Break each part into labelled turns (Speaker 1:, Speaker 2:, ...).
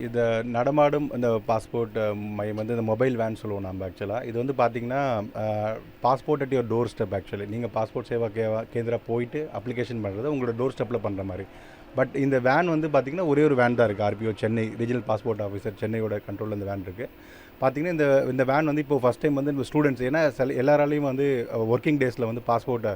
Speaker 1: இத நடமாடும் இந்த பாஸ்போர்ட் மையம் வந்து இந்த மொபைல் வேன் சொல்லுவோம் நம்ம ஆக்சுவலாக. இது வந்து பார்த்தீங்கன்னா, passport at your door step actually. நீங்கள் பாஸ்போர்ட் சேவா கேந்திரா போயிட்டு அப்ளிகேஷன் பண்ணுறது உங்களோட டோர் ஸ்டெப்பில் பண்ணுற மாதிரி. பட் இந்த வேன் வந்து பார்த்தீங்கன்னா, ஒரே ஒரு வேன் தான் இருக்குது. RPO Chennai regional passport officer சென்னையோட கண்ட்ரோலில் இந்த வேன் இருக்குது. பார்த்தீங்கன்னா, இந்த வேன் வந்து இப்போ ஃபஸ்ட் டைம் வந்து இந்த ஸ்டூடெண்ட்ஸ் ஏன்னா எல்லாராலையும் வந்து ஒர்க்கிங் டேஸில் வந்து பாஸ்போர்ட்டை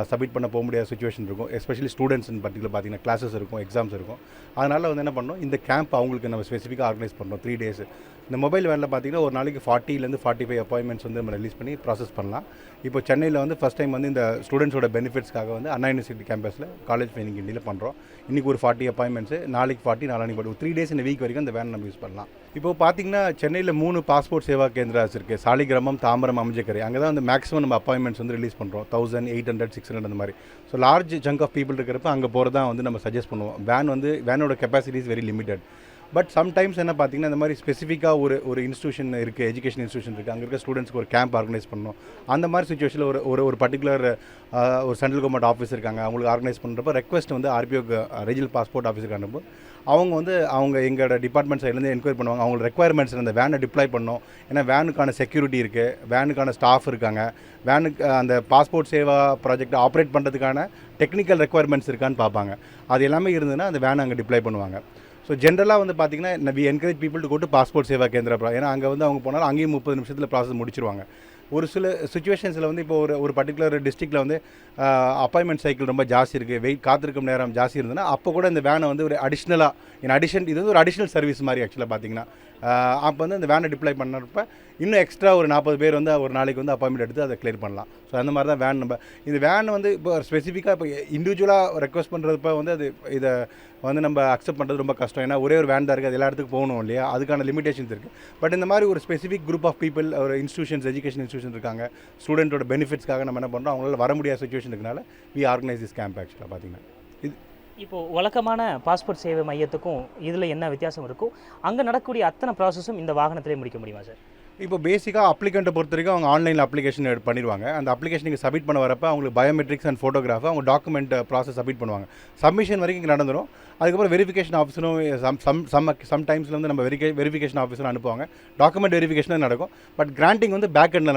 Speaker 1: சப்மிட் பண்ண போக முடியாத சுச்சுவேஷன் இருக்கும். எஸ்பெஷலி ஸ்டூடெண்ட்ஸ் இன் பர்டிகுலர் பார்த்தீங்கன்னா கிளாஸஸ் இருக்கும், எக்ஸாம்ஸ் இருக்கும். அதனால் வந்து என்ன பண்ணோம், இந்த கேம்ப் அவங்களுக்கு நம்ம ஸ்பெசிஃபிக்காக ஆர்கனைஸ் பண்ணோம் 3 days. இந்த மொபைல் வேனில் பார்த்தீங்கன்னா ஒரு நாளைக்கு 40லேருந்து 45 அப்பாயின்மெண்ட்ஸ் வந்து நம்ம ரிலீஸ் பண்ணி ப்ராசஸ் பண்ணலாம். இப்போ சென்னையில் வந்து ஃபஸ்ட் டைம் வந்து இந்த ஸ்டூடெண்ட்ஸோட பெனிஃபிட்ஸ்க்காக வந்து அண்ணா யூனிவர்சிட்டி கேம்பஸில் காலேஜ் ட்ரைனிங் கிண்டியில் பண்ணுறோம். இன்றைக்கி ஒரு 40 அப்பாயின்மெண்ட்ஸு, நாளைக்கு 40, நாளானிக்கு 40, 3 days இந்த வீக் வரைக்கும் இந்த வேன் நம்ம யூஸ் பண்ணலாம். இப்போ பார்த்தீங்கன்னா சென்னையில் 3 பாஸ்போர்ட் சேவா கேந்திராஸ் இருக்குது. சாலிகிராமம், தாம்பரம், அம்ஜக்கரை. அங்கே தான் வந்து மேக்ஸிமம் நம்ம அப்பாயின்மெண்ட்ஸ் வந்து ரிலீஸ் பண்ணுறோம். 1800, 600 அந்த மாதிரி. So large chunk of people இருக்கிறப்ப அங்கே போகிறது தான் வந்து நம்ம சஜஸ்ட் பண்ணுவோம். வேனோட capacity is very limited. But sometimes என்ன பார்த்தீங்கன்னா, இந்த மாதிரி ஸ்பெசிஃபிக்காக ஒரு இன்ஸ்டியூஷன் இருக்குது, எஜுகேஷன் இன்ஸ்டியூஷன் இருக்குது, அங்கே இருக்க ஸ்டூடெண்ட்ஸ்க்கு ஒரு கேம்ப் ஆர்கனைஸ் பண்ணணும். அந்த மாதிரி சுச்சுவேஷனில் ஒரு பர்டிகுலர் ஒரு சென்ட்ரல் கவர்மெண்ட் ஆஃபீஸ் இருக்காங்க, அவங்களுக்கு ஆர்கனைஸ் பண்ணுறப்ப ரெக்வஸ்ட் வந்து ஆர்பிஓக்கு ரீஜனல் பாஸ்போர்ட் ஆஃபீஸருக்கு அனுப்பும். அவங்க எங்களோட டிபார்ட்மெண்ட் சைட்லேருந்து என்கொயரி பண்ணுவாங்க. அவங்களோட ரெக்குவயர்மெண்ட்ஸ் அந்த வேனை டிப்ளாய் பண்ணணும். ஏன்னா வேனுக்கான செக்யூரிட்டி இருக்குது, வேனுக்கான ஸ்டாஃப் இருக்காங்க, வேனுக்கு அந்த பாஸ்போர்ட் சேவா ப்ராஜெக்ட் ஆப்ரேட் பண்ணுறதுக்கான டெக்னிக்கல் ரெக்குவயர்மெண்ட்ஸ் இருக்கான்னு பார்ப்பாங்க. அது எல்லாமே இருந்ததுன்னா அந்த வேனை அங்கே டிப்ளாய் பண்ணுவாங்க. ஸோ ஜென்ரலாக வந்து பார்த்திங்கன்னா, we encourage people to go to passport Seva Kendra. ஏன்னா அங்கே வந்து அவங்க போனாலும் அங்கேயும் 30 நிமிஷத்தில் ப்ராசஸ் முடிச்சிருவாங்க. ஒரு சில சுச்சுவேஷன்ஸில் வந்து இப்போ ஒரு பர்டிகுலர் டிஸ்ட்ரிக்டில் வந்து அப்பாயின்மெண்ட் சைக்கிள் ரொம்ப ஜாஸ்தி இருக்குது, காத்திருக்கும் நேரம் ஜாஸ்தி இருந்ததுன்னா அப்போ கூட இந்த வேனை வந்து ஒரு அடிஷ்னல் இது வந்து ஒரு அடிஷ்னல் சர்வீஸ் மாதிரி ஆக்சுவலாக பார்த்தீங்கன்னா. அப்போ வந்து இந்த வேனை டிப்ளை பண்ணுறப்ப இன்னும் எக்ஸ்ட்ரா ஒரு 40 பேர் வந்து ஒரு நாளைக்கு வந்து அப்பாயின்மெண்ட் எடுத்து அதை கிளியர் பண்ணலாம். ஸோ அந்த மாதிரி தான் வேன் இந்த வேன் வந்து இப்போ ஸ்பெசிஃபிக்காக இப்போ இண்டிவிஜுவலாக ரெக்வஸ்ட் பண்ணுறப்ப வந்து இதை வந்து நம்ம அக்செப்ட் பண்ணுறது ரொம்ப கஷ்டம். ஏன்னா ஒரே ஒரு வேன் தான் இருக்குது, அது எல்லா இடத்துக்கு போகணும் இல்லையா, அதுக்கான லிமிடேஷன்ஸ் இருக்குது. பட் இந்த மாதிரி ஒரு ஸ்பெசிஃபிக் குரூப் ஆஃப் பீப்புள், ஒரு இன்ஸ்டியூஷன்ஸ், எஜுகேஷன் இன்ஸ்டியூஷன் இருக்காங்க, ஸ்டூடெண்ட்டோட பெனிஃபிட்ஸ்க்காக நம்ம என்ன பண்ணுறோம், அவங்களால வர முடியாத சுச்சுவேஷன் இருக்கனால வி ஆர்கனைஸ் திஸ் கேம்ப் ஆக்சுவலாக பார்த்தீங்கன்னா.
Speaker 2: இப்போது வழக்கமான பாஸ்போர்ட் சேவை மையத்துக்கும் இதில் என்ன வித்தியாசம் இருக்கும்? அங்கே நடக்கக்கூடிய அத்தனை ப்ராசஸும் இந்த வாகனத்திலே முடிக்க முடியுமா சார்?
Speaker 1: இப்போ பேசிக்காக அப்ளிகண்ட்டை பொறுத்த வரைக்கும் அவங்க ஆன்லைனில் அப்ளிகேஷன் பண்ணிடுவாங்க. அந்த அப்ளிகேஷன் நீங்கள் சப்மிட் பண்ண வரப்போ அவங்களுக்கு பயோமெட்ரிக்ஸ் அண்ட் ஃபோட்டோகிராஃபை அவங்க டாக்குமெண்ட் ப்ராசஸ் சப்மிட் பண்ணுவாங்க. சப்மிஷன் வரைக்கும் இங்கே நடந்துடும். அதுக்கப்புறம் வெரிஃபிகேஷன் ஆஃபீஸரும் சம்டைம்ஸில் வந்து நம்ம வெரிஃபிகேஷன் ஆஃபீஸரும் அனுப்புவாங்க. டாக்குமெண்ட் வெரிஃபிகேஷனும் நடக்கும். பட் கிராண்டிங் வந்து பேக் எண்டில்